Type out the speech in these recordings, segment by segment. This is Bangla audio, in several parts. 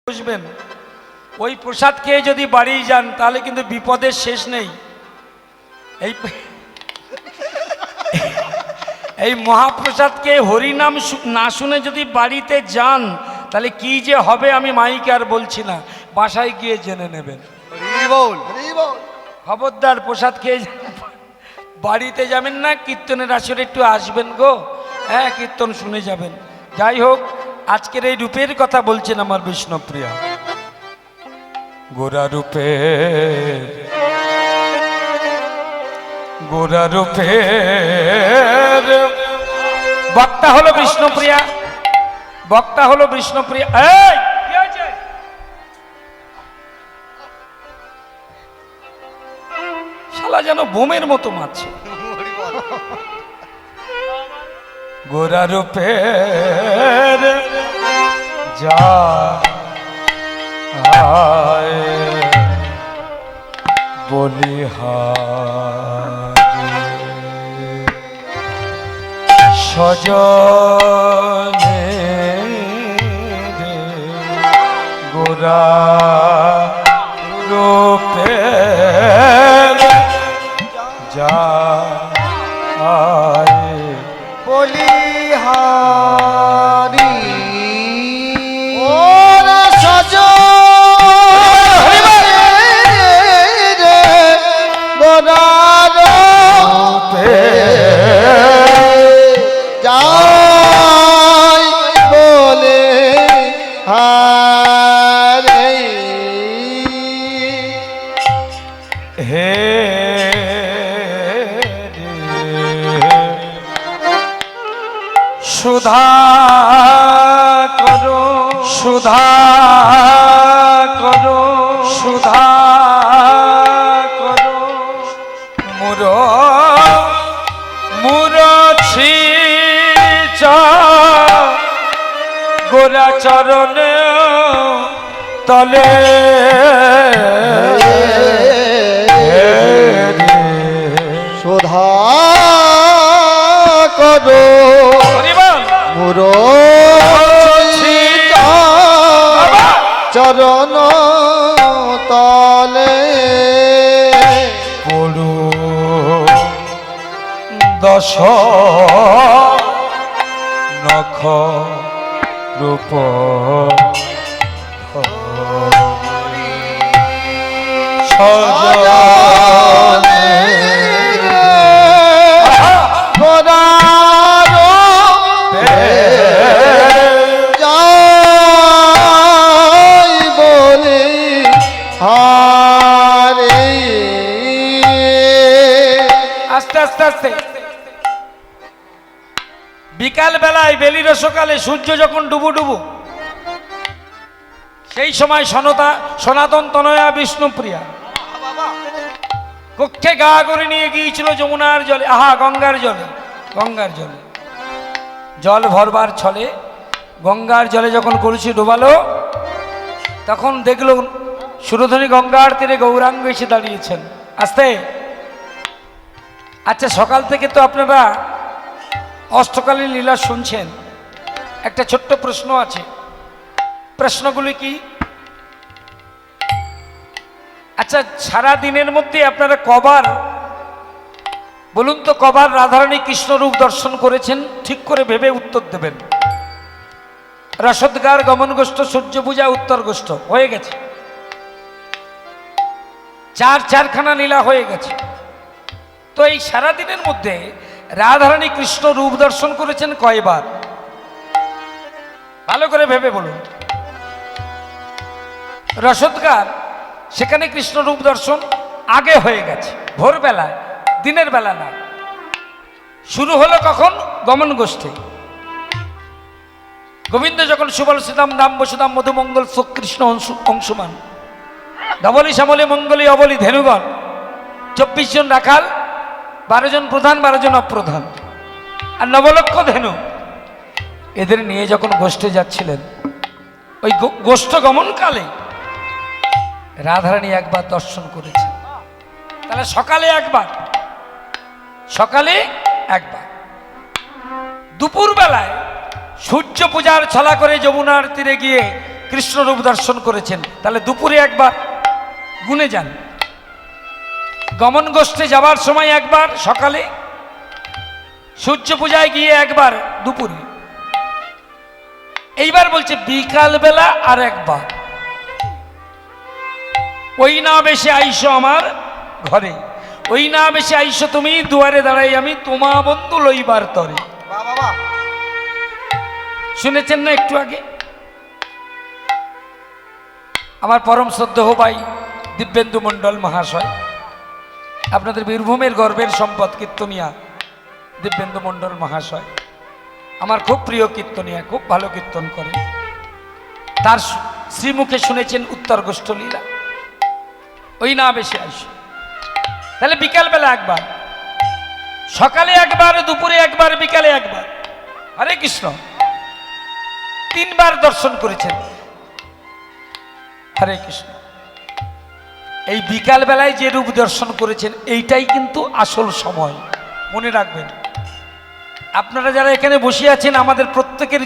বুঝবেন ওই প্রসাদ খেয়ে যদি বাড়ি যান তাহলে কিন্তু বিপদের শেষ নেই। এই মহাপ্রসাদকে হরিনাম না শুনে যদি বাড়িতে যান তাহলে কি যে হবে আমি মাইকে আর বলছি না, বাসায় গিয়ে জেনে নেবেন। খবরদার প্রসাদ খেয়ে বাড়িতে যাবেন না, কীর্তনের আসরে একটু আসবেন গো, হ্যাঁ কীর্তন শুনে যাবেন। যাই হোক, আজকের এই রূপের কথা বলছেন আমার বিষ্ণুপ্রিয়া। গোরা রূপের বক্তা হলো বিষ্ণুপ্রিয়া, বক্তা হলো বিষ্ণুপ্রিয়া। এই কি হয়েছে? শালা যেন বোমের মতো মারছে। গোরা রূপের যা বলিহারি সজনে গোরা রূপের যা বলিহারি সুধা করো সুধা করো সুধা করো মুরছি গোরা চরণ তলে সুধা করো চরণ তলে পড়ু দশ নখ রূপ সজনে বিকাল বেলায় বেলির সকালে সূর্য যখন ডুবু ডুবু সেই সময় সনাতন তনয়া বিষ্ণুপ্রিয়া কক্ষে গা করে নিয়ে গিয়েছিল যমুনার জলে, গঙ্গার জলে। গঙ্গার জলে জল ভরবার ছলে গঙ্গার জলে যখন কলসি ডোবালো তখন দেখল সুরধনী গঙ্গার তীরে গৌরাঙ্গ এসে দাঁড়িয়েছেন। আস্তে আচ্ছা, সকাল থেকে তো আপনারা অষ্টকালীন লীলা শুনছেন, একটা ছোট্ট প্রশ্ন আছে। প্রশ্নগুলি কি? আচ্ছা, সারা দিনের মধ্যে আপনারা কবার বলুন তো, কবার রাধারানী কৃষ্ণরূপ দর্শন করেছেন? ঠিক করে ভেবে উত্তর দেবেন। রসদগার, গমন গোষ্ঠ, সূর্য পূজা, উত্তর গোষ্ঠ হয়ে গেছে, চারখানা লীলা হয়ে গেছে। তো এই সারা দিনের মধ্যে রাধারানী কৃষ্ণ রূপ দর্শন করেছেন কয়বার? ভালো করে ভেবে বলুন। রসদগার, সেখানে কৃষ্ণ রূপ দর্শন আগে হয়ে গেছে, ভোরবেলায়, দিনের বেলা না। শুরু হলো কখন? গমন গোষ্ঠী। গোবিন্দ যখন সুবল সুদাম দাম বসুদাম মধুমঙ্গল কৃষ্ণ অংশুমান ধবলি শ্যামলী মঙ্গলী অবলী ধেনুগণ, 24 জন রাখাল, 12 জন প্রধান, 12 জন অপ্রধান, আর নবলক্ষ ধেনু, এদের নিয়ে যখন গোষ্ঠে যাচ্ছিলেন, ওই গোষ্ঠ গমনকালে রাধারানী একবার দর্শন করেছে। তাহলে সকালে একবার, সকালে একবার, দুপুর বেলায় সূর্য পূজার ছলা করে যমুনার তীরে গিয়ে কৃষ্ণরূপ দর্শন করেছেন, তাহলে দুপুরে একবার গুনে যান, গমন গোষ্ঠে যাবার সময় একবার সকালে, সূর্য পূজায় গিয়ে একবার দুপুরে, এইবার বলছে বিকাল বেলা আর একবার। ওই না বেশে আইসো আমার ঘরে, ওই না বেশে আইসো তুমি দুয়ারে দাঁড়াই আমি তোমা বন্ধু লইবার তরে। শুনেছেন না একটু আগে? আমার পরম শ্রদ্ধেয় ভাই দিব্যেন্দু মণ্ডল মহাশয়, আপনাদের বীরভূমের গর্বের সম্পদ কীর্তনিয়া দিব্যেন্দু মণ্ডল মহাশয় আমার খুব প্রিয় কীর্তনিয়া, খুব ভালো কীর্তন করে। তার শ্রীমুখে শুনেছেন উত্তর গোষ্ঠ লীলা, ওই না বেশি আইসো। তাহলে বিকালবেলা একবার, সকালে একবার, দুপুরে একবার, বিকালে একবার। হরে কৃষ্ণ, তিনবার দর্শন করেছেন। হরে কৃষ্ণ। এই বিকাল বেলায় যে রূপ দর্শন করেছেন এইটাই কিন্তু আসল সময়, মনে রাখবেন। আপনারা যারা এখানে বসে আছেন, আমাদের প্রত্যেকের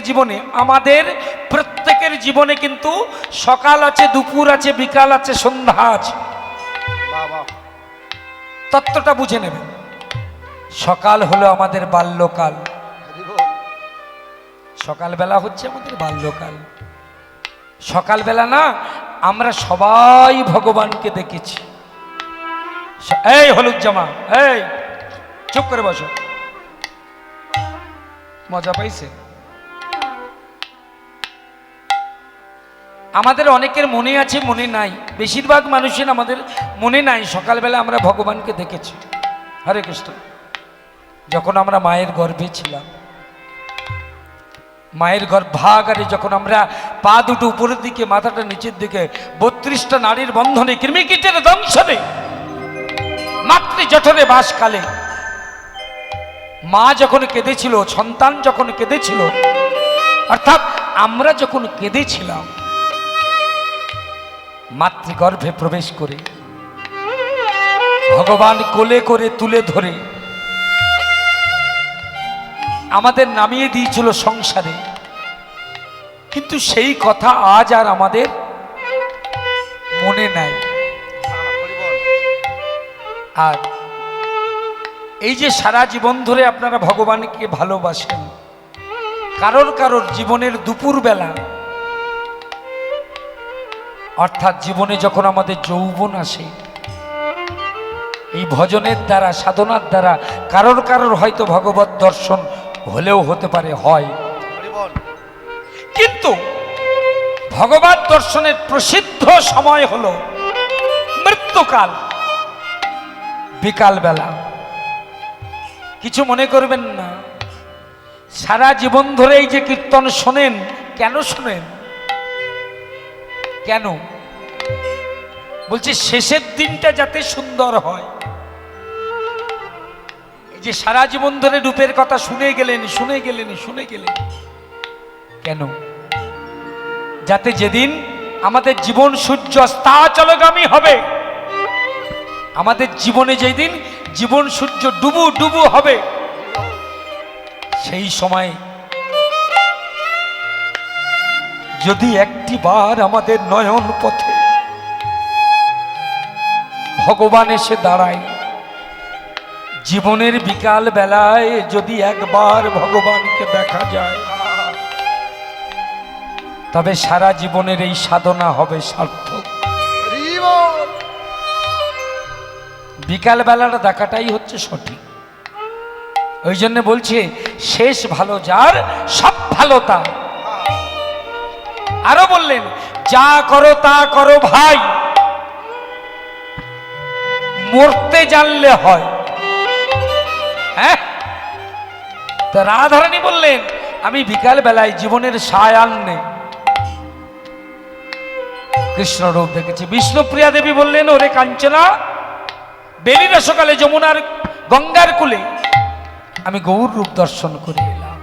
জীবনে কিন্তু সকাল আছে, দুপুর আছে, বিকাল আছে, সন্ধ্যা আছে। তত্ত্বটা বুঝে নেবেন। সকাল হলো আমাদের বাল্যকাল, সকালবেলা হচ্ছে আমাদের বাল্যকাল। সকালবেলা না আমরা সবাই ভগবানকে দেখেছি। এই হলুদ জামা, এই চুপ করে বসো, মজা পাইছে? আমাদের অনেকের মনে আছে, মনে নাই, বেশিরভাগ মানুষের আমাদের মনে নাই সকালবেলা আমরা ভগবানকে দেখেছি। হরে কৃষ্ণ। যখন আমরা মায়ের গর্ভে ছিলাম, মায়ের গর্ভাগারে যখন আমরা পা দুটো উপরের দিকে, মাথাটা নিচের দিকে, 32টা নারীর বন্ধনে, কৃমিকীটের দংশনে, মাতৃ জঠরে বাসকালে মা যখন কেঁদেছিল, সন্তান যখন কেঁদেছিল, অর্থাৎ আমরা যখন কেঁদেছিলাম, মাতৃগর্ভে প্রবেশ করে ভগবান কোলে করে তুলে ধরে আমাদের নামিয়ে দিয়েছিল সংসারে। কিন্তু সেই কথা আজ আর আমাদের মনে নাই। আর এই যে সারা জীবন ধরে আপনারা ভগবানকে ভালোবাসেন, কারোর কারোর জীবনের দুপুর বেলা, অর্থাৎ জীবনে যখন আমাদের যৌবন আসে, এই ভজনের দ্বারা, সাধনার দ্বারা কারোর কারোর হয়তো ভগবত দর্শন হলেও হতে পারে, হয়। কিন্তু ভগবত দর্শনের প্রসিদ্ধ সময় হলো মৃত্যুকাল, বিকালবেলা। কিছু মনে করবেন না, সারা জীবন ধরে এই যে কীর্তন শোনেন, কেন শোনেন? কেন বলছি? শেষের দিনটা যাতে সুন্দর হয়। এই যে সারা জীবন ধরে রূপের কথা শুনে গেলেন, শুনে গেলেন, শুনে গেলেন, কেন? যাতে যেদিন আমাদের জীবন সূর্য অস্তাচলগামী হবে, আমাদের জীবনে যেদিন জীবন সূর্য ডুবু ডুবু হবে, সেই সময় যদি একটি বার আমাদের নয়ন পথে ভগবান এসে দাঁড়ায়, জীবনের বিকাল বেলায় যদি একবার ভগবানকে দেখা যায়, তবে সারা জীবনের এই সাধনা হবে সার্থক। বিকাল বেলাটা দেখাটাই হচ্ছে সঠিক। ওই জন্য বলছে শেষ ভালো যার, সব ভালো তার। আরো বললেন, যা করো তা করো ভাই, মরতে জানলে হয়। হ্যাঁ, তো রাধারানী বললেন, আমি বিকাল বেলায় জীবনের সায়ান্নে কৃষ্ণ রূপ দেখেছি। বিষ্ণুপ্রিয়া দেবী বললেন, ওরে কাঞ্চনা, বেলির সকালে যমুনার গঙ্গার কুলে আমি গৌর রূপ দর্শন করে এলাম।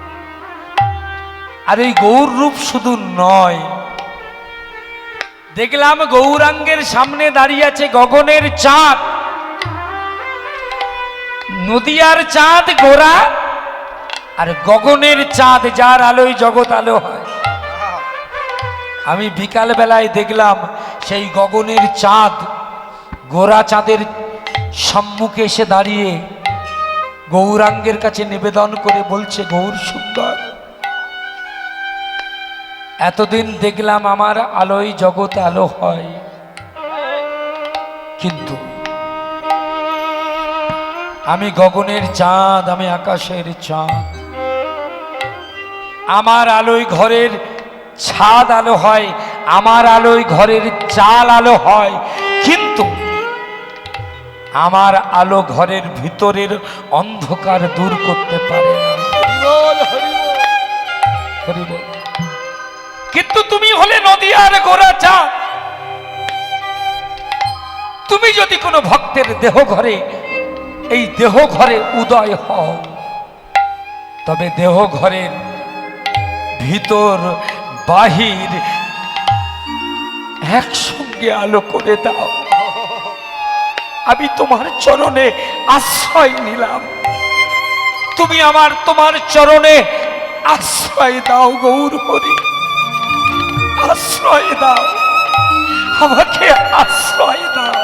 আর এই গৌর রূপ শুধু নয়, দেখলাম গৌরাঙ্গের সামনে দাঁড়িয়ে আছে গগনের চাঁদ, নদিয়ার চাঁদ গোরা, আর গগনের চাঁদ যার আলোয় জগৎ আলো হয়। আমি বিকাল বেলায় দেখলাম সেই গগনের চাঁদ গোরা চাঁদের সম্মুখে এসে দাঁড়িয়ে গৌরাঙ্গের কাছে নিবেদন করে বলছে, গৌর সুন্দর, এতদিন দেখলাম আমার আলোয় জগৎ আলো হয়, কিন্তু আমি গগনের চাঁদ, আমি আকাশের চাঁদ, আমার আলোয় ঘরের ছাদ আলো হয়, আমার আলোয় ঘরের চাল আলো হয়, কিন্তু আমার আলো ঘরের ভিতরের অন্ধকার দূর করতে পারে না। হরি বল। কিন্তু তুমি হলে নদিয়ার গোরা চাঁদ, তুমি যদি কোনো ভক্তের দেহ ঘরে, এই দেহ ঘরে উদয় হও, তবে দেহ ঘরের ভিতর বাহির একসঙ্গে আলো করে দাও। আমি তোমার চরণে আশ্রয় নিলাম, তুমি তোমার চরণে আশ্রয় দাও গৌর হরি, আশ্রয় দাও, আমাকে আশ্রয় দাও,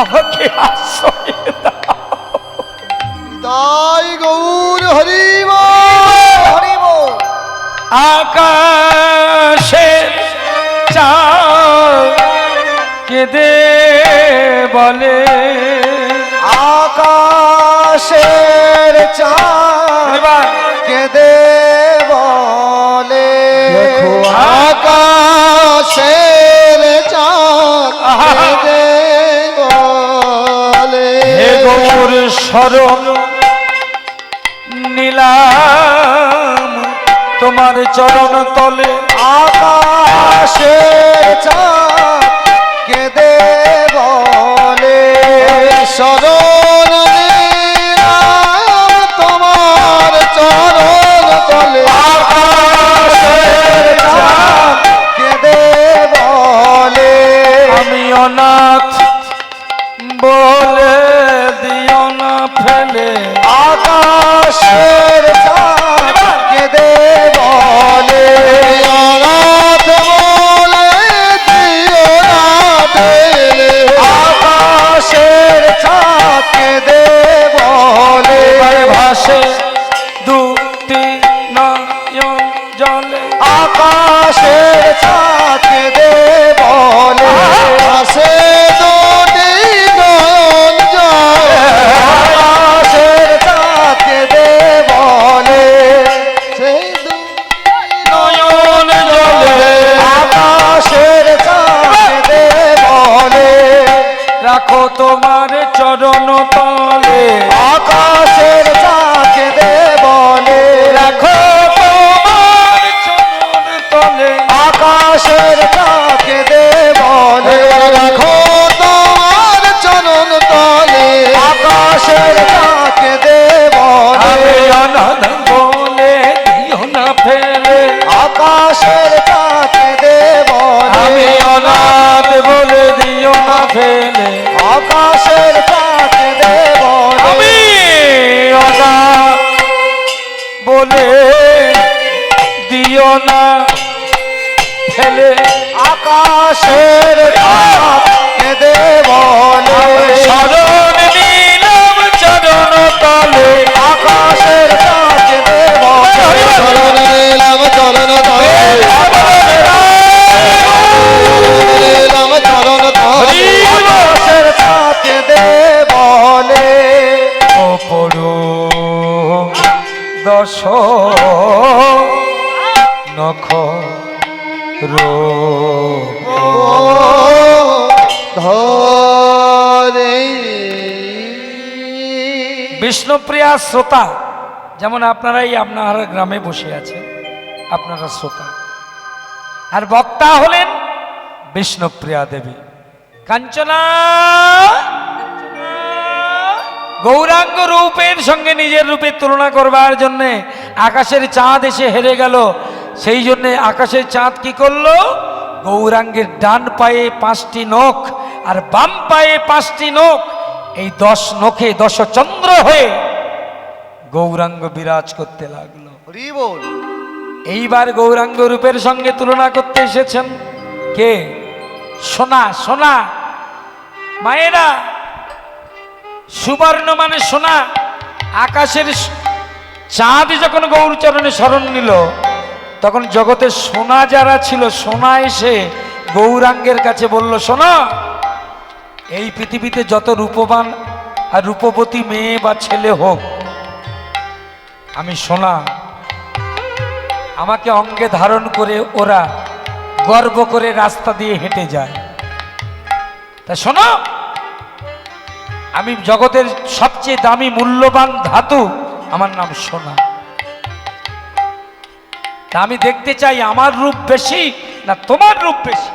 আমাকে আশ্রয় দাও। তাই গৌর হরি হরি বল। আকাশের চাঁদ কেঁদে বলে, আকাশের চাঁদ কেঁদে বলে, আকাশের চাঁদ কেঁদে বলে, হে গৌর শরণ নিলাম তোমার চরণ তলে, আকাশের চাঁদ কেঁদে বলে, শরণ নিলাম তোমার চরণ তলে, আকাশের চাঁদ কেঁদে বলে, আমি অনাথ বলে দিও না ফেলে, আকাশের চাঁদ কেঁদে বলে, অনাথ বলে দিও না ফেলে, আকাশের চাঁদ কেঁদে বলে, ভাসে দুটি নয়ন জলে, আকাশের চাঁদ কেঁদে বলে, ভাসে দুটি নয়ন জলে, আকাশের চাঁদ কেঁদে বলে, সেই নয়ন জলে, আকাশের চাঁদ কেঁদে বলে, রাখো তোমার চরণ তলে, আকাশের চাঁদ কেঁদে বলে, রাখো তোমার চরণ তলে, আকাশের চাঁদ কেঁদে বলে, রাখো তোমার চরণ তলে, আকাশের চাঁদ কেঁদে বলে, আমি অনাথ বলে দিও না ফেলে, আকাশের চাঁদ কেঁদে বলে, আমি অনাথ বলে দিও না ফেলে, আকাশের চাঁদ কেঁদে বলে, আমি অনাথ বলে দিও না ফেলে, আকাশের চাঁদ কেঁদে বলে, শরণ নিলাম চরণ তলে, আকাশের চাঁদ কেঁদে বলে, চরণ নিলাম চরণ তলে, নিলাম চরণ তলে, আকাশের চাঁদ কেঁদে বলে, অপরু দশ নখ ধরে বিষ্ণুপ্রিয়া শ্রোতা, যেমন আপনারাই আপনার গ্রামে বসে আছেন, আপনারা শ্রোতা, আর বক্তা হলেন বিষ্ণুপ্রিয়া দেবী। কাঞ্চনা গৌরাঙ্গ রূপের সঙ্গে নিজের রূপের তুলনা করবার জন্যে আকাশের চাঁদ এসে হেরে গেল, সেই জন্যে আকাশের চাঁদ কি করলো, গৌরাঙ্গের ডান পায়ে 5টি নখ আর বাম পায়ে 5টি নখ, এই 10 নখে 10 চন্দ্র হয়ে গৌরাঙ্গ বিরাজ করতে লাগলো। হরি বল। এইবার গৌরাঙ্গ রূপের সঙ্গে তুলনা করতে এসেছেন কে? সোনা। সোনা মায়েরা, সুবর্ণ মানে সোনা। আকাশের চাঁদ যখন গৌরচরণে শরণ নিল, তখন জগতের সোনা যারা ছিল, সোনা এসে গৌরাঙ্গের কাছে বলল, সোনা, এই পৃথিবীতে যত রূপবান আর রূপবতী মেয়ে বা ছেলে হোক, আমি সোনা। আমাকে অঙ্গে ধারণ করে ওরা গর্ব করে রাস্তা দিয়ে হেঁটে যায়। তা শোনো, আমি জগতের সবচেয়ে দামি মূল্যবান ধাতু, আমার নাম সোনা। তা আমি দেখতে চাই আমার রূপ বেশি না তোমার রূপ বেশি?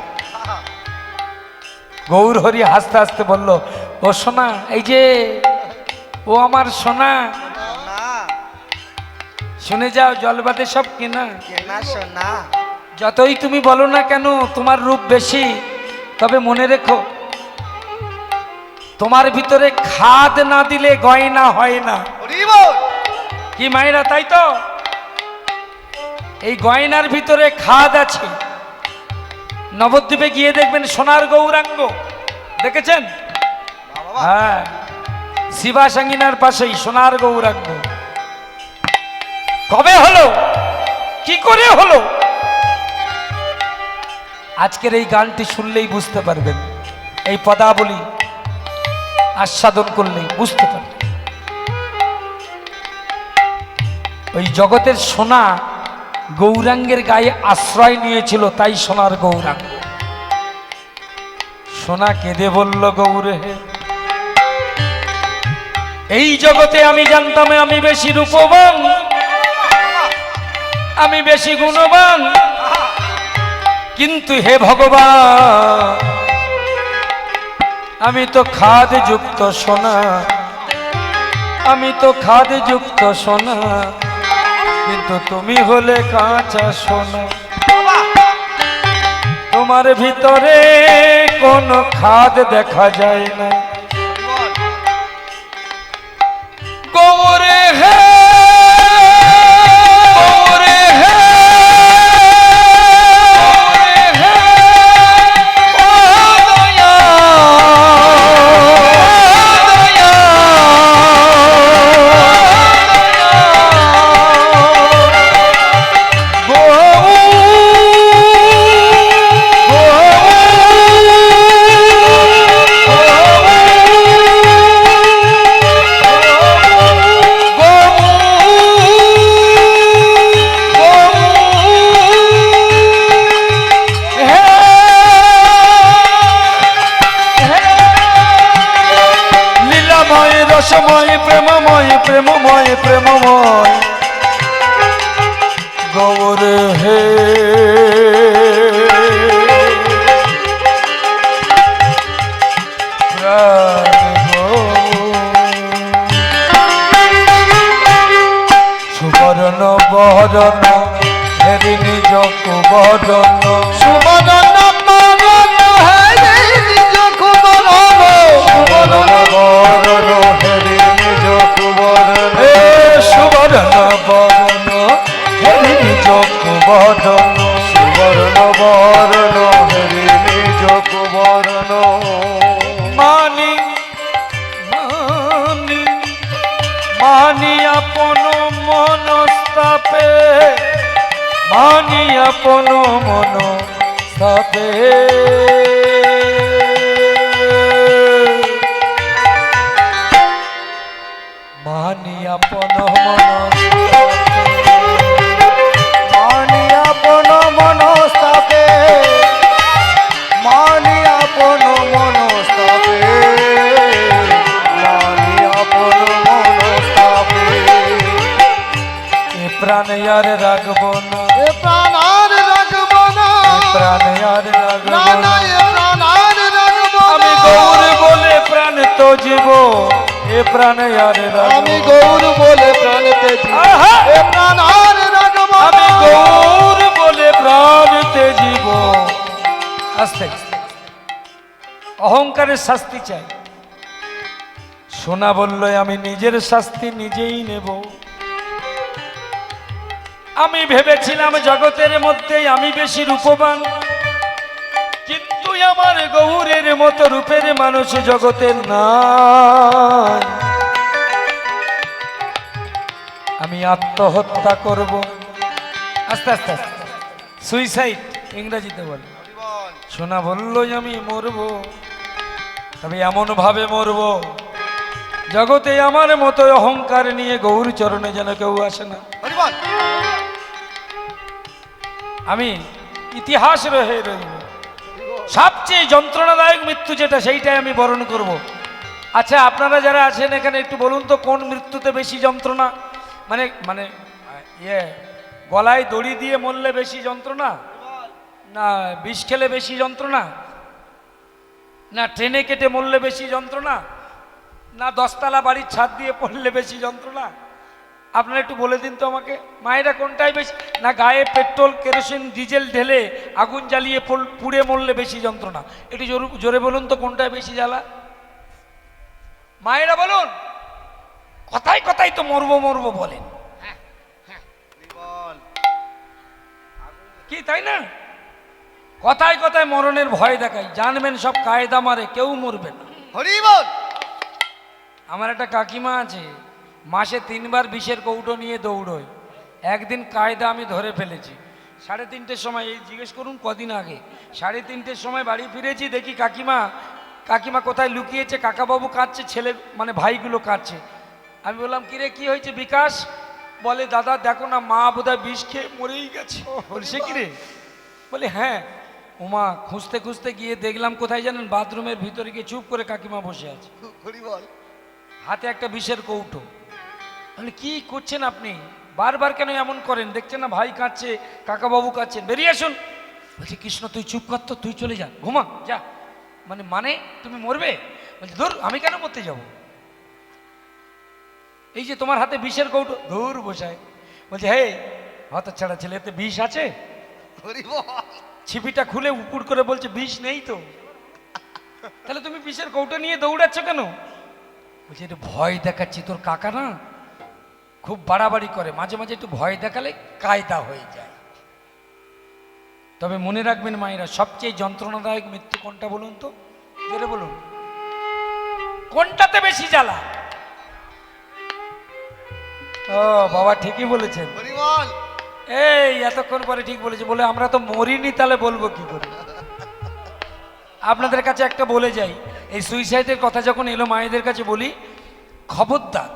গৌর হরি হাসতে হাসতে বলল, ও সোনা, এই যে ও আমার সোনা, শুনে যাও, জলবাদে সব কেনা। যতই তুমি বলো না কেন তোমার রূপ বেশি, তবে মনে রেখো, তোমার ভিতরে খাদ না দিলে গয়না হয় না। কি মায়েরা, তাই তো? এই গয়নার ভিতরে খাদ আছে। নবদ্বীপে গিয়ে দেখবেন সোনার গৌরাঙ্গ, দেখেছেন? হ্যাঁ, শিবাসাঙ্গিনার পাশেই সোনার গৌরাঙ্গ। কবে হলো, কি করে হলো? আজকের এই গানটি শুনলেই বুঝতে পারবেন, এই পদাবলী আস্বাদন করলেই বুঝতে পারবেন। ওই জগতের সোনা গৌরাঙ্গের গায়ে আশ্রয় নিয়েছিল, তাই সোনার গৌরাঙ্গ। সোনা কেঁদে বলল, গৌরে হে, এই জগতে আমি জানতাম আমি বেশি রূপবান, আমি বেশি গুণবান, কিন্তু হে ভগবান, আমি তো খাদ যুক্ত সোনা, আমি তো খাদ যুক্ত সোনা, কিন্তু তুমি হলে কাঁচা সোনা। তোমার ভিতরে কোনো খাদ দেখা যায় না। গৌরে হে, গৌরে হে, গৌরে হে, ও দয়া, দয়া, রসময় প্রেমময়, প্রেমময়, প্রেমময়, গৌর হে, সুবর্ণ বরণ হেরি নিজ কুবরণ, সুবর্ণ বরণ হেরি নিজ কুবরণ, সুবর্ণ বরণ হেরি নিজ কুবরণ, সুবর্ণ বরণ হেরি নিজ কুবরণ, সুবর্ণ বরণ হেরি নিজ কুবরণ। মানি মানি মানি আপন মনস্তাপে, মানি আপন মনস্তাপে, মানি আপন মনস্তাপে, মানি আপন মনস্তাপে, মানি আপন মনস্তাপে, মানি আপন মনস্তাপে। এ প্রাণ আর রাখব না, এ প্রাণ আর রাখব না, প্রাণ আর রাখব না, না, এ প্রাণ আর রাখব না, আমি গৌর বলে প্রাণ তো জীব, এ প্রাণ আর রাখব, আমি গৌর বলে প্রাণ তেজি, এ প্রাণ আর রাখব না, আমি গৌর বলে প্রাণ তেজিব। আস্তে আস্তে অহংকারের শাস্তি চাই। সোনা বলল, আমি নিজের শাস্তি নিজেই নেব। আমি ভেবেছিলাম জগতের মধ্যে আমি বেশি রূপবান, কিন্তু আমার গৌরের মতো রূপের মানুষ জগতের নাই। আমি আত্মহত্যা করব, আস্তে আস্তে আস্তে, সুইসাইড ইংরেজিতে বলে। সোনা বললই আমি মরব, তবে এমন ভাবে মরব জগতে আমার মতো অহংকার নিয়ে গৌর চরণে যেন কেউ আসে না। আমি ইতিহাস রয়ে রইব, সবচেয়ে যন্ত্রণাদায়ক মৃত্যু যেটা সেইটাই আমি বরণ করব। আচ্ছা, আপনারা যারা আছেন এখানে একটু বলুন তো, কোন মৃত্যুতে বেশি যন্ত্রণা? মানে মানে গলায় দড়ি দিয়ে মরলে বেশি যন্ত্রণা, না বিষ খেলে বেশি যন্ত্রণা, না ট্রেনে কেটে মরলে বেশি যন্ত্রণা, না 10 তলা বাড়ির ছাদ দিয়ে পড়লে বেশি যন্ত্রণা? আপনারা একটু বলে দিন তো আমাকে, মায়েরা কোনটাই বেশি? না গায়ে পেট্রোল কেরোসিন ডিজেল ঢেলে আগুন জ্বালিয়ে পুড়ে মরলে বেশি যন্ত্রণা? একটু জোরে বলুন তো কোনটায় বেশি জ্বালা? মায়েরা বলুন, কথায় কথায় তো মরবো মরবো বলেন, কি তাই না? কথায় কথায় মরণের ভয় দেখায়, জানবেন সব কায়দা মারে, কেউ মরবে না। আমার একটা কাকিমা আছে, মাসে 3 বার বিষের কৌটো নিয়ে দৌড়োয়। একদিন কায়দা আমি ধরে ফেলেছি। 3:30-র সময়, এই জিজ্ঞেস করুন কদিন আগে, 3:30-র সময় বাড়ি ফিরেছি, দেখি কাকিমা কোথায় লুকিয়েছে, কাকাবাবু কাঁদছে, ছেলে মানে ভাইগুলো কাঁদছে। আমি বললাম, কিরে কি হয়েছে বিকাশ? বলে, দাদা দেখো না, মা বোধহয় বিষ খেয়ে মরেই গেছে। বলছে কিরে? বলে হ্যাঁ। ওমা, খুঁজতে খুঁজতে গিয়ে দেখলাম কোথায় জানেন, বাথরুমের ভিতরে গিয়ে চুপ করে কাকিমা বসে আছে, হাতে একটা বিষের কৌটো। বলে কি করছেন আপনি, বারবার কেন এমন করেন? দেখছেন না ভাই কাঁদছে, কাকাবাবু কাঁদছেন, বেরিয়ে আসুন। বলছে, কৃষ্ণ তুই চুপ কর তো, তুই চলে যা, ঘুমা যা। মানে তুমি মরবে? বলছে, ধুর আমি কেন মরতে যাব, এই যে তোমার হাতে বিষের কৌটো, ধুর বসায়। বলছে, হে হত ছাড়া ছেলে, এতে বিষ আছে? ছিপিটা খুলে উপুর করে বলছে, বিষ নেই তো। তাহলে তুমি বিষের কৌটো নিয়ে দৌড়াচ্ছ কেন? বলছে, একটু ভয় দেখাচ্ছি, তোর কাকা না খুব বাড়াবাড়ি করে, মাঝে মাঝে একটু ভয় দেখালে কায়দা হয়ে যায়। তবে মনে রাখবেন মায়েরা, সবচেয়ে যন্ত্রণাদায়ক মৃত্যু কোনটা বলুন তো, জোরে বলুন, কোনটাতে বেশি জ্বালা? ও বাবা, ঠিকই বলেছেন, এই এতক্ষণ পরে ঠিক বলেছে। বলে আমরা তো মরিনি, তাহলে বলবো কি করে? আপনাদের কাছে একটা বলে যাই, এই সুইসাইডের কথা যখন এলো মায়েদের কাছে বলি, খবরদার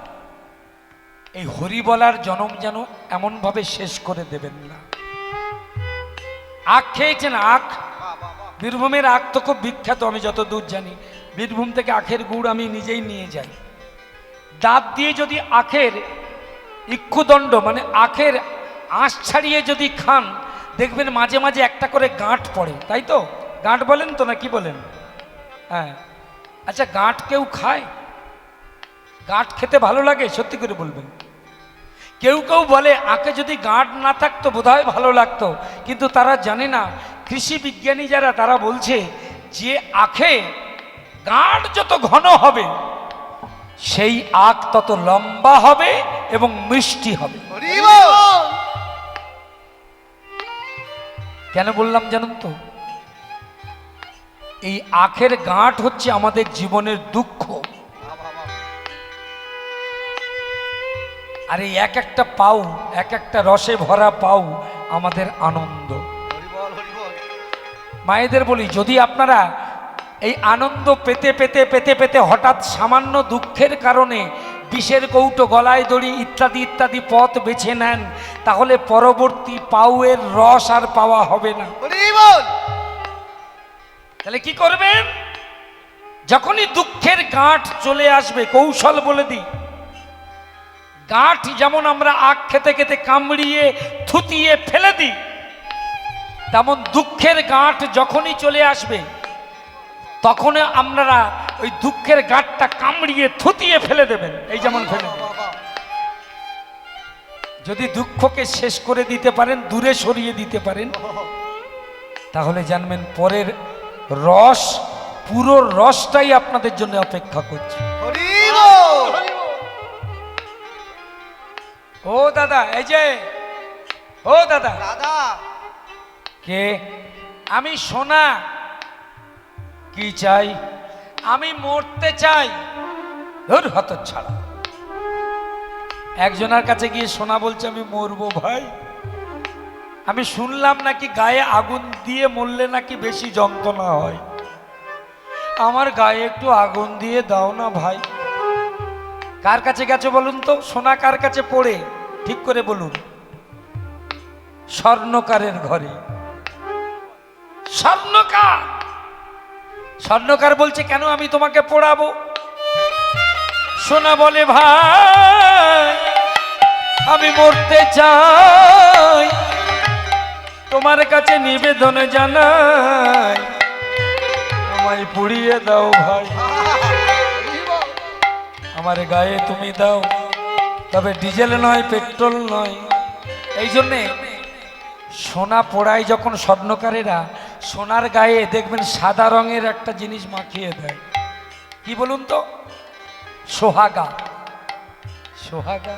এই হরি বলার জনম যেন এমন ভাবে শেষ করে দেবেন না। আখ খেয়েছেন? আখ, বীরভূমের আখ তো খুব বিখ্যাত, আমি যত দূর জানি। বীরভূম থেকে আখের গুড় আমি নিজেই নিয়ে যাই। দাঁত দিয়ে যদি আখের ইক্ষুদণ্ড মানে আখের আঁশ ছাড়িয়ে যদি খান, দেখবেন মাঝে মাঝে একটা করে গাঁট পড়ে, তাই তো? গাঁট বলেন তো, না কি বলেন? হ্যাঁ। আচ্ছা, গাঁট কেউ খায়? গাঁট খেতে ভালো লাগে? সত্যি করে বলবেন। কেউ কেউ বলে আখে যদি গাঁট না থাকতো বোধহয় ভালো লাগতো, কিন্তু তারা জানে না, কৃষি বিজ্ঞানী যারা, তারা বলছে যে আখে গাঁট যত ঘন হবে সেই আখ তত লম্বা হবে এবং মিষ্টি হবে। কেন বললাম জানেন তো? এই আখের গাঁট হচ্ছে আমাদের জীবনের দুঃখ, আর এই এক একটা পাউ, এক একটা রসে ভরা পাউ আমাদের আনন্দ। মায়েদের বলি, যদি আপনারা এই আনন্দ পেতে পেতে পেতে পেতে হঠাৎ সামান্য দুঃখের কারণে বিষের কৌটো, গলায় দড়ি ইত্যাদি ইত্যাদি পথ বেছে নেন, তাহলে পরবর্তী পাউয়ের রস আর পাওয়া হবে না। তাহলে কি করবেন? যখনই দুঃখের গাঁট চলে আসবে, কৌশল বলে দিই, গাঁট যেমন আমরা আখ খেতে খেতে কামড়িয়ে থুতিয়ে ফেলে দিই, তেমন দুঃখের গাঁট যখনই চলে আসবে তখন আপনারা ওই দুঃখের গাঁটটা কামড়িয়ে থুতিয়ে ফেলে দেবেন, এই যেমন ফেলে দেবেন। যদি দুঃখকে শেষ করে দিতে পারেন, দূরে সরিয়ে দিতে পারেন, তাহলে জানবেন পরের রস, পুরো রসটাই আপনাদের জন্য অপেক্ষা করছে। ও দাদা, এই যে ও দাদা, দাদা কে? আমি সোনা। কি চাই? আমি মরতে চাই। ধুর হতচ্ছাড়া, একজনের কাছে গিয়ে সোনা বলছে আমি মরবো। ভাই, আমি শুনলাম নাকি গায়ে আগুন দিয়ে মরলে নাকি বেশি যন্ত্রণা হয়। আমার গায়ে একটু আগুন দিয়ে দাও না ভাই। কার কাছে গেছো বলুন তো? সোনা কার কাছে পড়ে? ঠিক করে বলুন। স্বর্ণকারের ঘরে। স্বর্ণকার, স্বর্ণকার বলছে কেন আমি তোমাকে পোড়াবো? সোনা বলে ভাই আমি মরতে চাই, তোমার কাছে নিবেদন জানাই, আমায় পুড়িয়ে দাও ভাই। আমার গায়ে তুমি দাও, তবে ডিজেল নয়, পেট্রোল নয়। এই জন্যে সোনা পোড়ায় যখন স্বর্ণকারেরা, সোনার গায়ে দেখবেন সাদা রঙের একটা জিনিস মাখিয়ে দেয়। কি বলুন তো? সোহাগা। সোহাগা।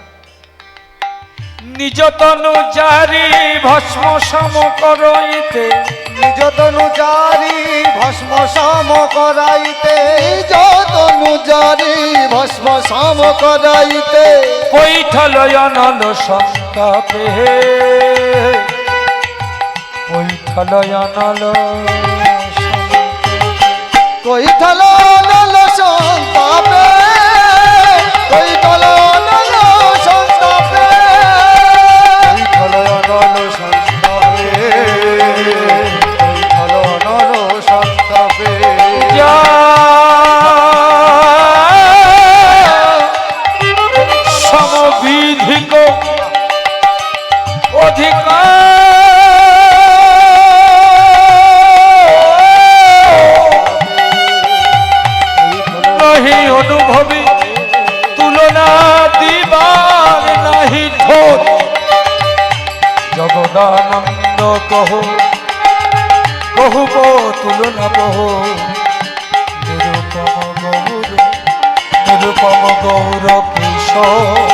নিজ তনু জারি ভস্ম সম করইতে, নিজ তনু জারি ভস্ম সম করাইতে, নিজ তনু জারি ভস্ম সম করাইতে, কৈঠল অনল সন্তাপে, কৈঠল অনল কৈঠল নল সন্তাপে, কৈঠল নল সন্তাপে, কৈঠল নল সন্তাপে, কৈঠল নল সন্তাপে। যা সমবিধিক অধিকার নাহি অনুভবী, তুলনা দিবার নাহি ঠোঁট। জগদানন্দ কহো কহুব তুলনা বহু, নিরুপম গৌর, নিরুপম গৌর কিশোর,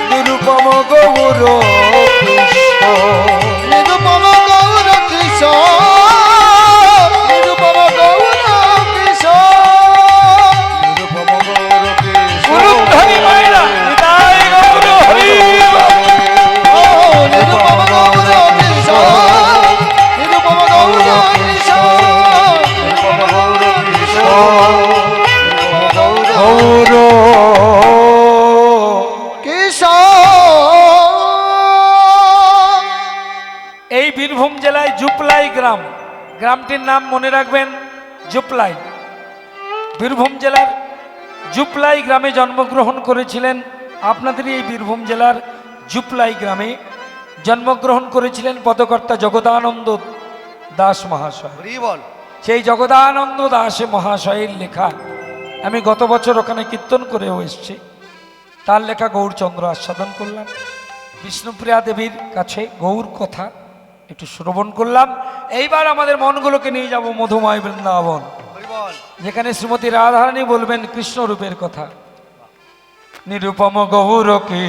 নিরুপম গৌর কিশোর। নিরুপম গৌর কিশোর, নিরুপম গৌর কিশোর, নিরুপম গৌর গুরুধরি মাইরা হৃদয় গৌর হরি। ও নিরুপম গৌর কিশোর, নিরুপম গৌর কিশোর, নিরুপম গৌর কিশোর, নিরুপম গৌর কিশোর। এই বীরভূম জেলায় জুপলাই গ্রাম, গ্রামটির নাম মনে রাখবেন, জুপলাই। বীরভূম জেলার জুপলাই গ্রামে জন্মগ্রহণ করেছিলেন। আপনাদের এই বীরভূম জেলার জুপলাই গ্রামে জন্মগ্রহণ করেছিলেন পদকর্তা জগদানন্দ দাস মহাশয়। হরি বল। সেই জগদানন্দ দাস মহাশয়ের লেখা, আমি গত বছর ওখানে কীর্তন করেও এসেছি, তার লেখা গৌরচন্দ্র আস্বাদন করলাম। বিষ্ণুপ্রিয়া দেবীর কাছে গৌর কথা একটু শ্রবণ করলাম। এইবার আমাদের মনগুলোকে নিয়ে যাব মধুময় বৃন্দাবন, হরি বল। যেখানে শ্রীমতী রাধারানী বলবেন কৃষ্ণরূপের কথা। নিরুপম গৌর কি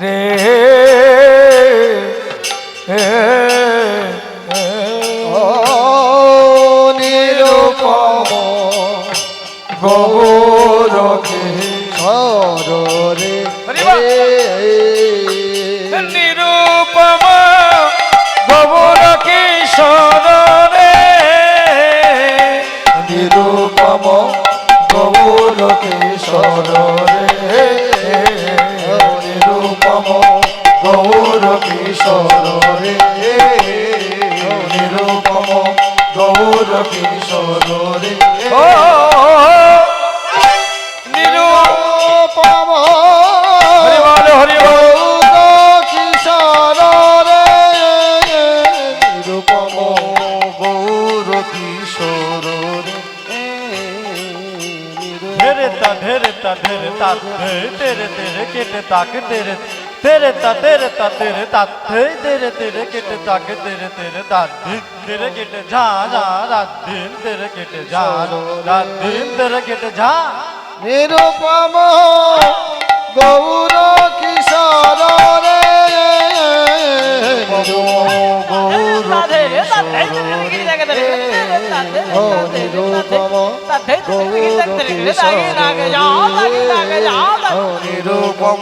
রে ও নিরুপম গৌর কি রে হরি বল। নিরুপম গৌর কিশোর রে, নিরুপম গৌর কিশোর রে, নিরুপম গৌর কিশোর রে, নিরুপম গৌর কিশোর রে। ও নিরুপম হরি বল, হরি বল। গৌর কিশোর রে, নিরুপম গৌর কিশোর রে। ढेरे ता ढेरे ता ढेरे ता तेरे तेरे केटे ताके तेरे तेरे ता तेरे ता तेरे तेरे केटे ताके तेरे तेरे ता तेरे केटे झा झा रात दिन तेरे केटे झा रात दिन तेरे केटे झा নিরুপম নিরুপম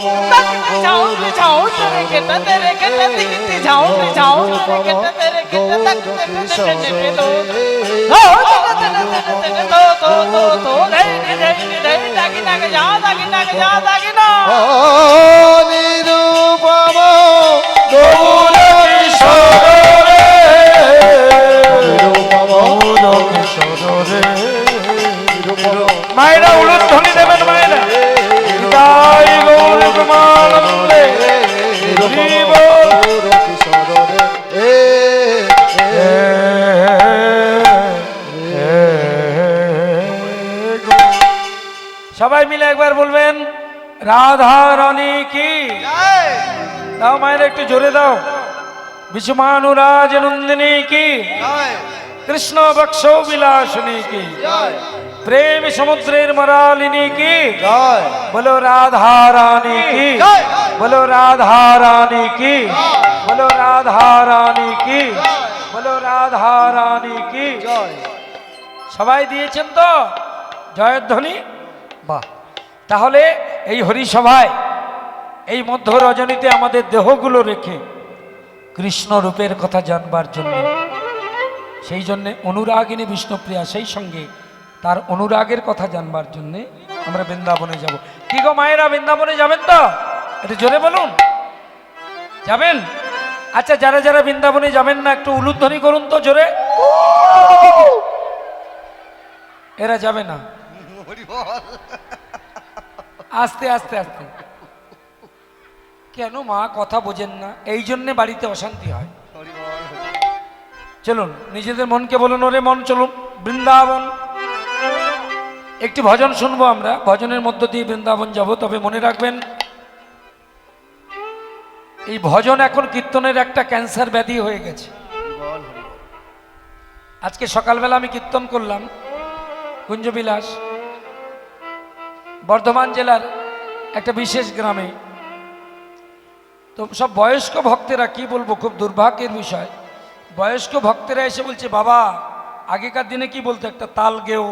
নিরুপম নিরুপম গৌর কিশোর রে নিরুপম কিশোর রে নিরুপম মায়েরা উলুদ ধ্বনি দেবেন মায়েরা হৃদয় গৌর ব্রহ্মানন্দে গৌর কিশোর রে সবাই মিলে একবার বলবেন রাধা রানী কি দাও মায়েরা একটু জোরে দাও বিশ্বমানুরাজ নন্দিনী কি কৃষ্ণ বক্ষ বিলাসিনী কি প্রেম সমুদ্রের মরালিনী কি জয় বলো রাধা রানী কি বলো রাধা রানী কি বলো রাধা রানী কি বলো রাধা রানী কি জয় সবাই দিয়েছেন তো জয়ধ্বনি বাহ তাহলে এই হরিসভায় এই মধ্য রজনীতে আমাদের দেহগুলো রেখে কৃষ্ণ রূপের কথা জানবার জন্য সেই জন্যে অনুরাগিনী বিষ্ণুপ্রিয়া সেই সঙ্গে তার অনুরাগের কথা জানবার জন্যে আমরা বৃন্দাবনে যাব কি গো মায়েরা বৃন্দাবনে যাবেন তো একটু জোরে বলুন যাবেন আচ্ছা যারা যারা বৃন্দাবনে যাবেন না একটু উলুধ্বনি করুন তো জোরে এরা যাবে না আস্তে আস্তে আস্তে কেন মা কথা বোঝেন না এই জন্যে বাড়িতে অশান্তি হয় চলুন নিজেদের মনকে বলুন ওরে মন চলুন বৃন্দাবন একটি ভজন শুনবো আমরা ভজনের মধ্য দিয়ে বৃন্দাবন যাব তবে মনে রাখবেন এই ভজন এখন কীর্তনের একটা ক্যান্সার ব্যাধি হয়ে গেছে আজকে সকালবেলা আমি কীর্তন করলাম কুঞ্জবিলাস বর্ধমান জেলার একটা বিশেষ গ্রামে তো সব বয়স্ক ভক্তেরা কি বলবো খুব দুর্ভাগ্যের বিষয় বয়স্ক ভক্তেরা এসে বলছে বাবা আগেকার দিনে কি বলতো একটা তাল গেও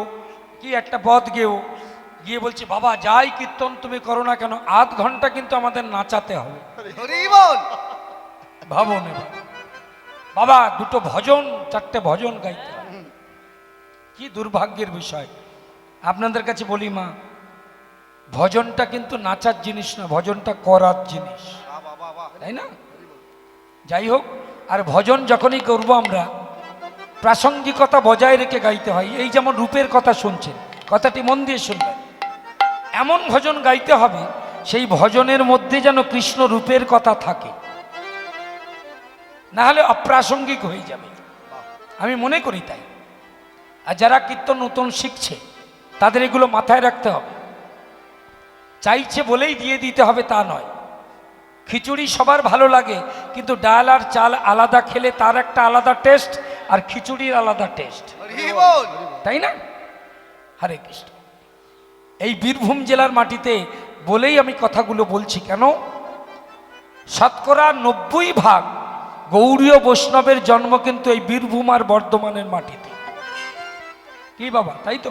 কি একটা পদ গেও গিয়ে বলছে বাবা যাই কীর্তন তুমি করো না কেন আধ ঘন্টা কিন্তু আমাদের নাচাতে হবে ভাবুন এবার বাবা দুটো ভজন চারটে ভজন গাইতে হবে। কি দুর্ভাগ্যের বিষয় আপনাদের কাছে বলি মা ভজনটা কিন্তু নাচার জিনিস না ভজনটা করার জিনিস তাই না যাই হোক আর ভজন যখনই করব আমরা প্রাসঙ্গিকতা বজায় রেখে গাইতে হয় এই যেমন রূপের কথা শুনছেন কথাটি মন দিয়ে শুনবেন এমন ভজন গাইতে হবে সেই ভজনের মধ্যে যেন কৃষ্ণ রূপের কথা থাকে না হলে অপ্রাসঙ্গিক হয়ে যাবে আমি মনে করি তাই আর যারা কীর্তন নতুন শিখছে তাদের এগুলো মাথায় রাখতে হবে চাইছে বলেই দিয়ে দিতে হবে তা নয় খিচুড়ি সবার ভালো লাগে কিন্তু ডাল আর চাল আলাদা খেলে তার একটা আলাদা টেস্ট আর খিচুড়ির আলাদা টেস্ট তাই না হরে কৃষ্ণ এই বীরভূম জেলার মাটিতে বলেই আমি কথাগুলো বলছি কেন শতকরা 90% গৌড়ীয় বৈষ্ণবের জন্ম কিন্তু এই বীরভূম আর বর্ধমানের মাটিতে কি বাবা তাই তো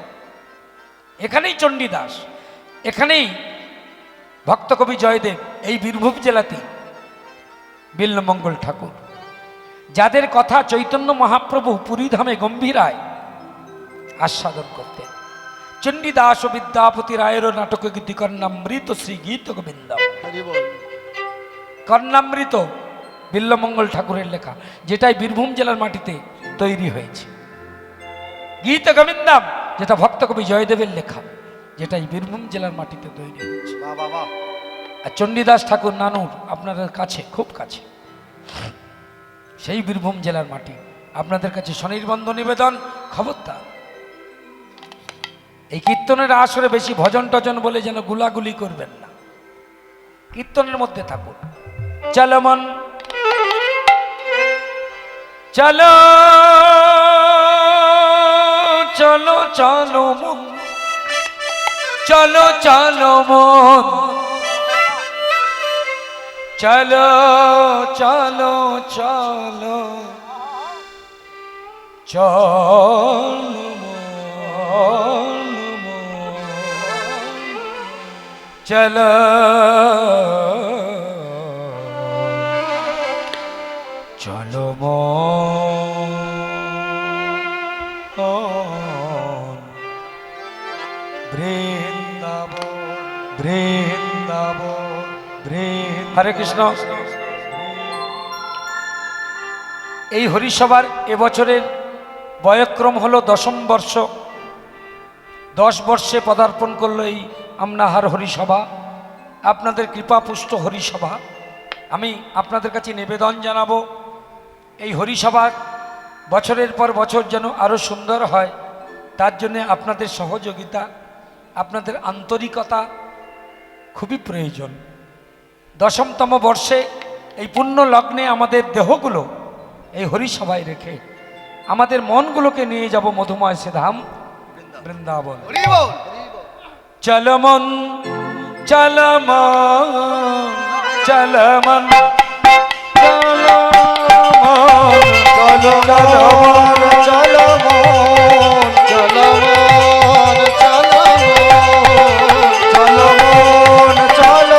এখানেই চণ্ডীদাস এখানেই ভক্তকবি জয়দেব এই বীরভূম জেলাতে বিল্লমঙ্গল ঠাকুর যাদের কথা চৈতন্য মহাপ্রভু পুরীধামে গম্ভীরায় আস্বাদন করতেন চণ্ডীদাস ও বিদ্যাপতি রায়ের নাটক গীতি কর্ণামৃত শ্রী গীত গোবিন্দ কর্ণামৃত বিল্লমঙ্গল ঠাকুরের লেখা যেটাই বীরভূম জেলার মাটিতে তৈরি হয়েছে গীত গোবিন্দম যেটা ভক্তকবি জয়দেবের লেখা যেটা এই বীরভূম জেলার মাটিতে তৈরি হয়েছে আর চণ্ডীদাস ঠাকুর নানুর আপনাদের কাছে খুব কাছে সেই বীরভূম জেলার মাটি আপনাদের কাছে স্বনির্বন্ধ নিবেদন খবরদার এই কীর্তনের আসরে বেশি ভজন টজন বলে যেন গুলাগুলি করবেন না কীর্তনের মধ্যে থাকুন চলো মন চলো চলো চলো মন চলো চলো মন চলো চলো চলো চলো চল চলো বৃন্দাবন বৃন্দাবন বৃন্দাবন। হরে কৃষ্ণ। এই হরিসভার এবছরের বয়ক্রম হলো 10ম বর্ষ। 10 বর্ষে পদার্পণ করলো এই আমনাহার হরিসভা, আপনাদের কৃপাপুষ্ট হরিসভা। আমি আপনাদের কাছে নিবেদন জানাবো, এই হরিসভা বছরের পর বছর যেন আরও সুন্দর হয়, তার জন্য আপনাদের সহযোগিতা, আপনাদের আন্তরিকতা খুবই প্রয়োজন। 10মতম বর্ষে এই পুণ্য লগ্নে আমাদের দেহগুলো এই হরিসভায় রেখে আমাদের মনগুলোকে নিয়ে যাব মধুময় সে ধাম বৃন্দাবন। চল মন চল মন চল মন চল মন চল মন চল মন চল মন চল মন চল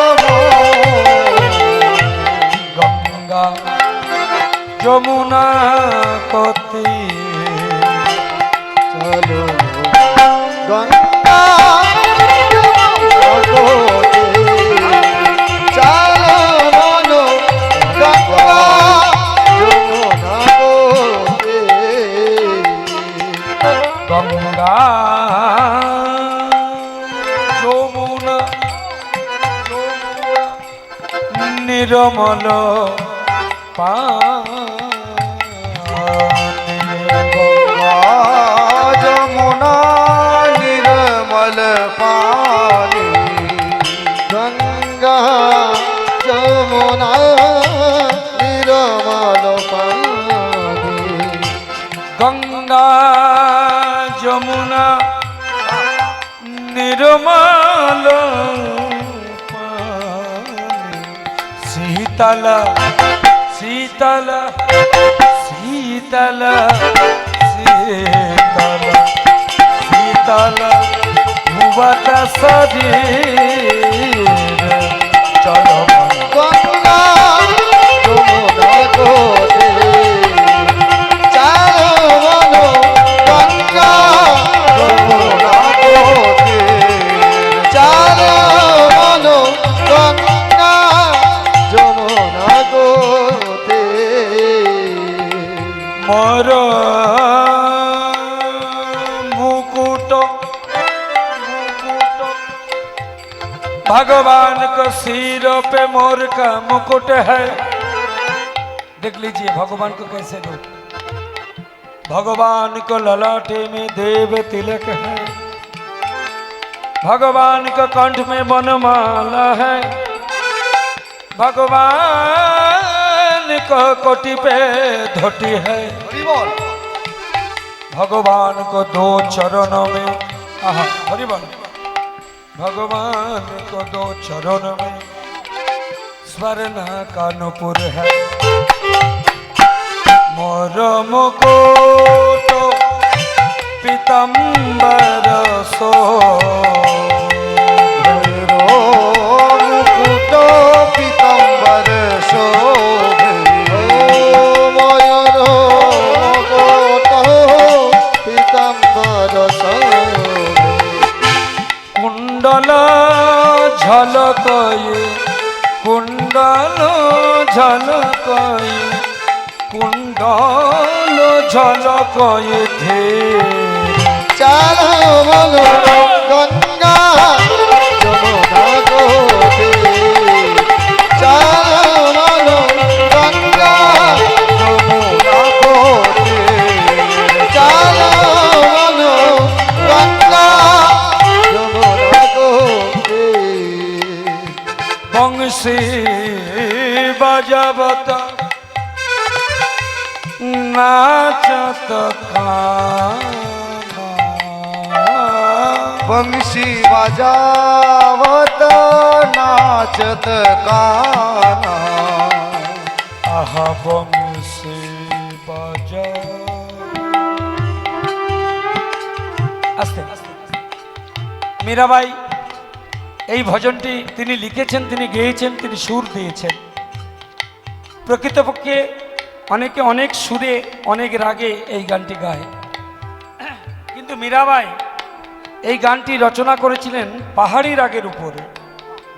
গঙ্গা যমুনা কতি চলো গঙ্গা গঙ্গা যমুনা নিরমল যমুনা নির্মল পানি গঙ্গা যমুনা নির্মল পানি গঙ্গা যমুনা নির্মল পানি শীতল শীতল শীতল শীতল শীতল ভুবত শরীর চল গঙ্গা যমুনা গোদে চালো গঙ্গা যমুনা গোদে চালো গঙ্গা যমুনা গোদে মোর मुकुट भगवान को सिर पे मोर का मुकुट है। देख लीजिए भगवान को कैसे दो, भगवान को ललाटे में देव तिलक है, भगवान को कंठ में बनमाला है, भगवान को कोटि पे धोती है, भगवान को 2 चरणों में हरि बोल, भगवान को 2 चरणों में स्वर्ण का नूपुर है। मोर मुकुट पीतम्बर सो मुकुट पीतम्बर शोभे मयूर मुकुट पीतम्बर शोभे कुंडल झलकये कुंडल झलकये कुंडल झलकये थे चलो बोलो गंगा যমুনা গোদে চলো बोलो गंगा যমুনা গোদে চলো बोलो गंगा যমুনা গোদে बंशी बजावत नाचत काना बंशी बजावत नाचत काना आह बंशी बजा आस्ते মীরাবাই এই ভজনটি তিনি লিখেছেন, তিনি গেয়েছেন, তিনি সুর দিয়েছেন। প্রকৃতপক্ষে অনেকে অনেক সুরে অনেক রাগে এই গানটি গায়, কিন্তু মীরাবাই এই গানটি রচনা করেছিলেন পাহাড়ি রাগের উপরে।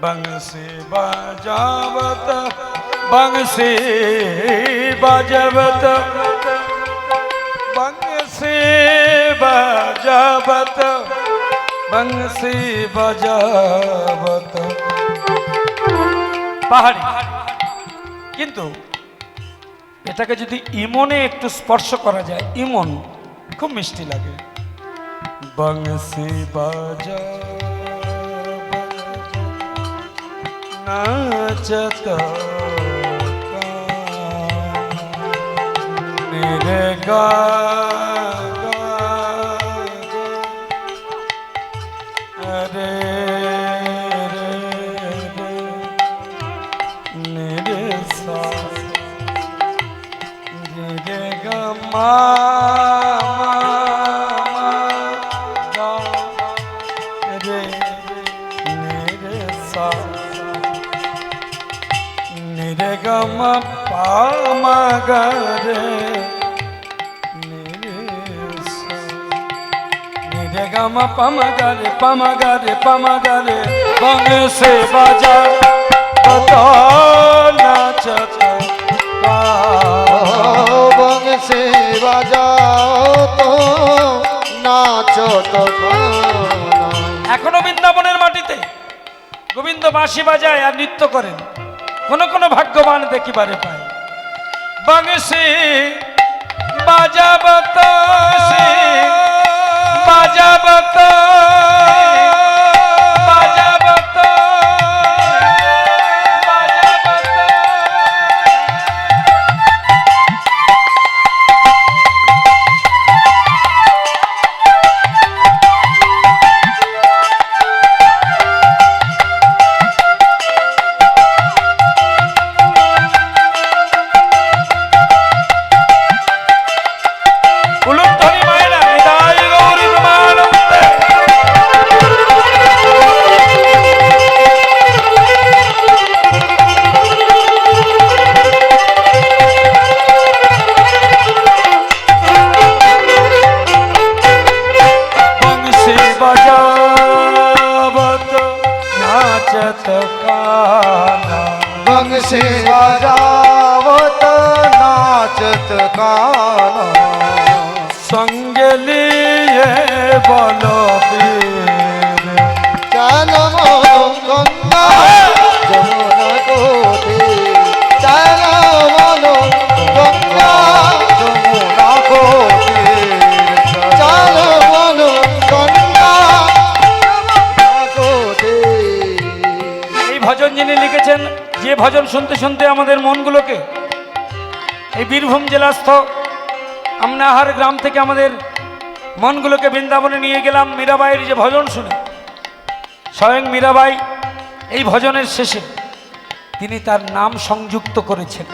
বাংসি বাজাবত বাংসি বাজাবত বাংসি বাজাবত বাংসি বাজাবত, পাহাড়ি। কিন্তু এটাকে যদি ইমনে একটু স্পর্শ করা যায়, ইমন খুব মিষ্টি লাগে। বাংসি বাজা নাচত রে গা রে রে রে সা রে গা মা রে রে সা রে গা মা পা মা গা রে রে গা মা পা মা গা রে পা মা গা রে পা মা গা রে বাংসি বাজা বত নাচত বংশী বাজাও তো নাচত এখনো বৃন্দাবনের মাটিতে গোবিন্দ বাঁশি বাজায় আর নৃত্য করেন, কোন কোন ভাগ্যবান দেখিবারে পায়। বাংসি বাজাবত বাজাবত বাজাবত বাজাবত। উলুধ্বনি মায়েরা নিতাই গৌর প্রেমানন্দে। বংশী বাজাবত নাচত কানা, বংশী বাজাবত নাচত কানা সঙ্গে লিয়ে বলো বীর চলো গঙ্গা যমুনা কোতে চলো বলো গঙ্গা যমুনা কোতে চলো বলো গঙ্গা যমুনা কোতে। এই ভজন যিনি লিখেছেন, যে ভজন শুনতে শুনতে আমাদের মনগুলোকে এই বীরভূম জেলাস্থ আমনাহার গ্রাম থেকে আমাদের মনগুলোকে বৃন্দাবনে নিয়ে গেলাম মীরাবাইয়ের যে ভজন শুনে। স্বয়ং মীরাবাই এই ভজনের শেষে তিনি তার নাম সংযুক্ত করেছেন।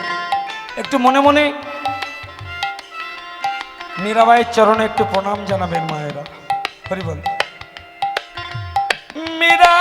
একটু মনে মনে মীরাবাইয়ের চরণে একটু প্রণাম জানাবেন মায়েরা। হরি বল। মীরা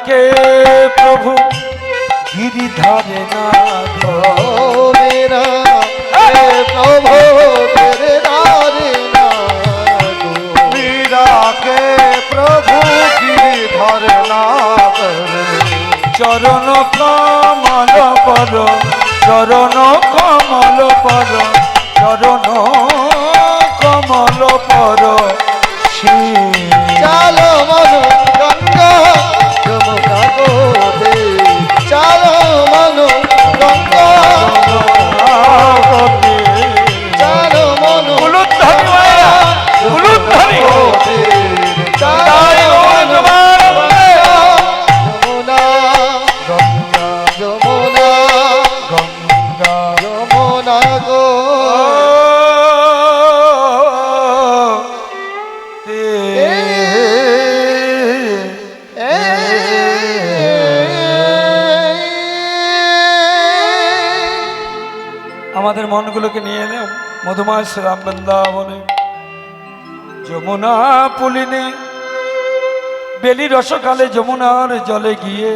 के प्रभु गिरिधारे नाथ मेरा प्रभु गिरधारी नाथ मीरा के प्रभु गिरधर नाथ चरण कमल पर চরণ কমল পর, চরণ কমল পর চালো মন গঙ্গা যমুনা গো দে, চালো মন গঙ্গা চালো মন উলুধ্বনি মায়া, উলুধ্বনি তাই গৌর তোমার যমুনা গঙ্গা যমুনা গঙ্গা যমুনা গো আমাদের মনগুলোকে নিয়ে এলাম মধুময় শ্রীরাম বৃন্দাবনে। যমুনা পুলিনে বেলি রসকালে যমুনার জলে গিয়ে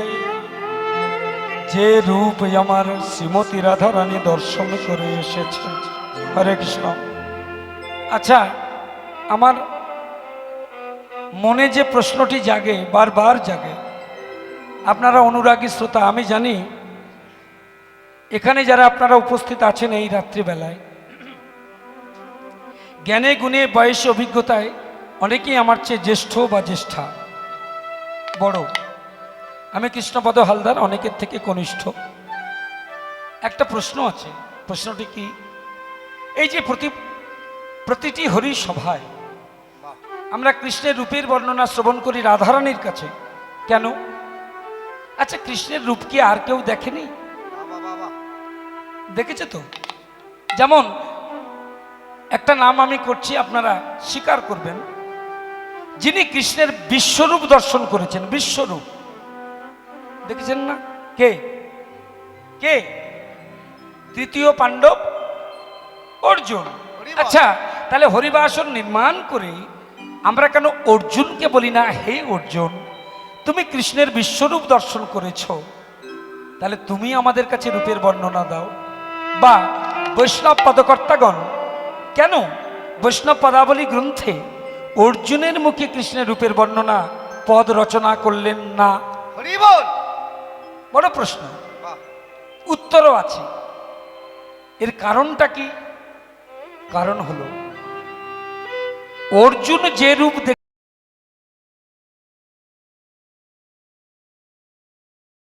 যে রূপ আমার শ্রীমতী রাধারানী দর্শন করে এসেছে। হরে কৃষ্ণ। আচ্ছা, আমার মনে যে প্রশ্নটি জাগে, বারবার জাগে, আপনারা অনুরাগী শ্রোতা, আমি জানি এখানে যারা আপনারা উপস্থিত আছেন এই রাত্রিবেলায়, জ্ঞানে গুণে বয়সে অভিজ্ঞতায় অনেকেই আমার চেয়ে জ্যেষ্ঠ বা জ্যেষ্ঠা, বড়। আমি কৃষ্ণপদ হালদার অনেকের থেকে কনিষ্ঠ। একটা প্রশ্ন আছে, প্রশ্নটি কি, এই যে প্রতিটি হরি সভায় আমরা কৃষ্ণের রূপের বর্ণনা শ্রবণ করি রাধারানীর কাছে, কেন? আচ্ছা, কৃষ্ণের রূপ কি আর কেউ দেখেনি? দেখেছে তো। যেমন একটা নাম আমি করছি, আপনারা স্বীকার করবেন, যিনি কৃষ্ণের বিশ্বরূপ দর্শন করেছেন, বিশ্বরূপ দেখেছেন না? কে কে? তৃতীয় পাণ্ডব অর্জুন। আচ্ছা, তাহলে হরিবাসর নির্মাণ করে আমরা কেন অর্জুনকে বলি না, হে অর্জুন, তুমি কৃষ্ণের বিশ্বরূপ দর্শন করেছ, তাহলে তুমি আমাদের কাছে রূপের বর্ণনা দাও। বা বৈষ্ণব পদকর্তাগণ কেন বৈষ্ণব পদাবলী গ্রন্থে অর্জুনের মুখে কৃষ্ণের রূপের বর্ণনা পদ রচনা করলেন না? বড় প্রশ্ন, উত্তরও আছে। এর কারণটা কি? কারণ হলো অর্জুন যে রূপ